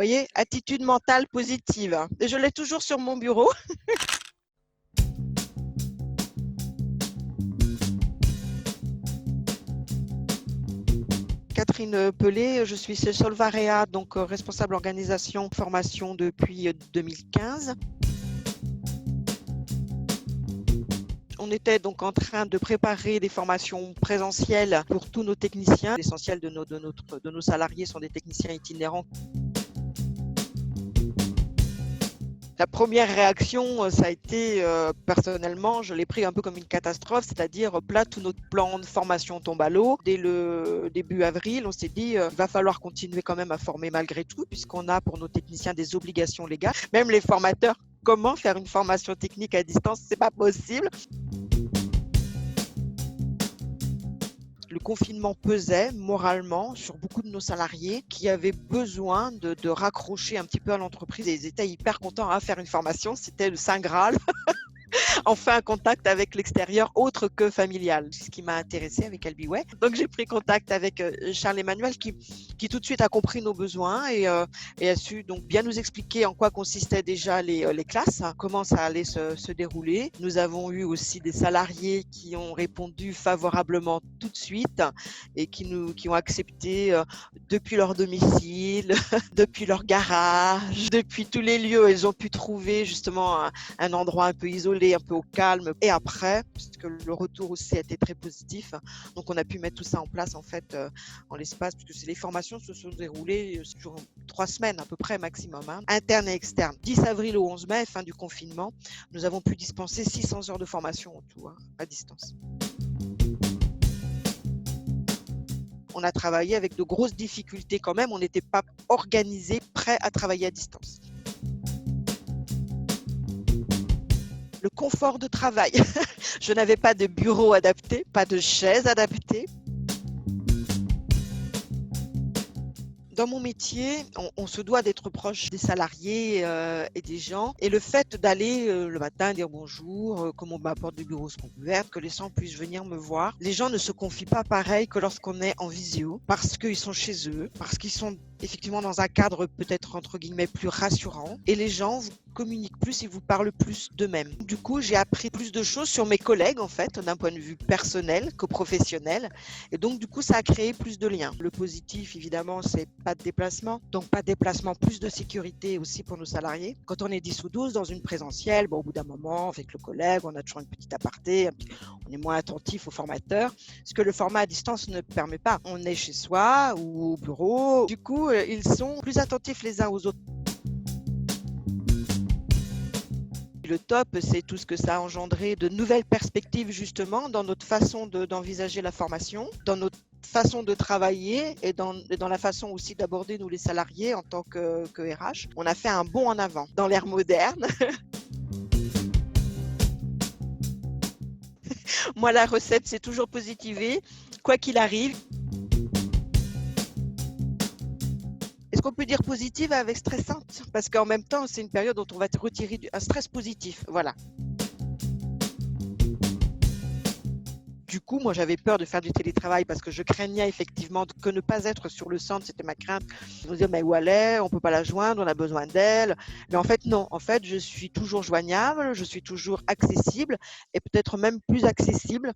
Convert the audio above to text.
voyez, attitude mentale positive. Et je l'ai toujours sur mon bureau. Catherine Pelé, je suis chez Solvarea, donc responsable organisation formation depuis 2015. On était donc en train de préparer des formations présentielles pour tous nos techniciens. L'essentiel de nos salariés sont des techniciens itinérants. La première réaction, ça a été, personnellement, je l'ai pris un peu comme une catastrophe, c'est-à-dire là, tout notre plan de formation tombe à l'eau. Dès le début avril, on s'est dit, il va falloir continuer quand même à former malgré tout, puisqu'on a pour nos techniciens des obligations légales. Même les formateurs, comment faire une formation technique à distance? C'est pas possible. Le confinement pesait moralement sur beaucoup de nos salariés qui avaient besoin de raccrocher un petit peu à l'entreprise et ils étaient hyper contents à faire une formation. C'était le Saint Graal. Enfin un contact avec l'extérieur autre que familial. C'est ce qui m'a intéressée avec Albiway. Donc j'ai pris contact avec Charles-Emmanuel qui tout de suite a compris nos besoins et a su donc bien nous expliquer en quoi consistaient déjà les classes, comment ça allait se dérouler. Nous avons eu aussi des salariés qui ont répondu favorablement tout de suite et qui ont accepté depuis leur domicile, depuis leur garage, depuis tous les lieux où ils ont pu trouver justement un endroit un peu isolé, un peu au calme. Et après, puisque le retour aussi a été très positif, donc on a pu mettre tout ça en place en fait en l'espace, puisque les formations se sont déroulées sur 3 semaines à peu près maximum, interne et externe. 10 avril au 11 mai, fin du confinement, nous avons pu dispenser 600 heures de formation en tout, à distance. On a travaillé avec de grosses difficultés quand même, on n'était pas organisé, prêt à travailler à distance. Le confort de travail. Je n'avais pas de bureau adapté, pas de chaise adaptée. Dans mon métier, on se doit d'être proche des salariés et des gens. Et le fait d'aller le matin dire bonjour, comment ma porte du bureau soit ouverte, que les gens puissent venir me voir. Les gens ne se confient pas pareil que lorsqu'on est en visio, parce qu'ils sont chez eux, parce qu'ils sont effectivement dans un cadre peut-être entre guillemets plus rassurant. Et les gens vous communiquent plus et vous parlent plus d'eux-mêmes. Du coup, j'ai appris plus de choses sur mes collègues en fait, d'un point de vue personnel que professionnel. Et donc du coup, ça a créé plus de liens. Le positif, évidemment, c'est pas de déplacement. Donc pas de déplacement, plus de sécurité aussi pour nos salariés. Quand on est 10 ou 12 dans une présentielle, au bout d'un moment, avec le collègue, on a toujours une petite aparté, on est moins attentif aux formateurs, ce que le format à distance ne permet pas. On est chez soi ou au bureau. Du coup, ils sont plus attentifs les uns aux autres. Le top, c'est tout ce que ça a engendré de nouvelles perspectives justement dans notre façon d'envisager la formation, dans notre façon de travailler et dans la façon aussi d'aborder nous les salariés en tant que RH. On a fait un bond en avant dans l'ère moderne. Moi, la recette, c'est toujours positiver, quoi qu'il arrive. Est-ce qu'on peut dire positive avec stressante? Parce qu'en même temps, c'est une période dont on va retirer un stress positif. Voilà. Du coup, moi, j'avais peur de faire du télétravail parce que je craignais effectivement que ne pas être sur le centre, c'était ma crainte. Je me disais, mais où elle est? On ne peut pas la joindre, on a besoin d'elle. Mais en fait, non. En fait, je suis toujours joignable, je suis toujours accessible et peut-être même plus accessible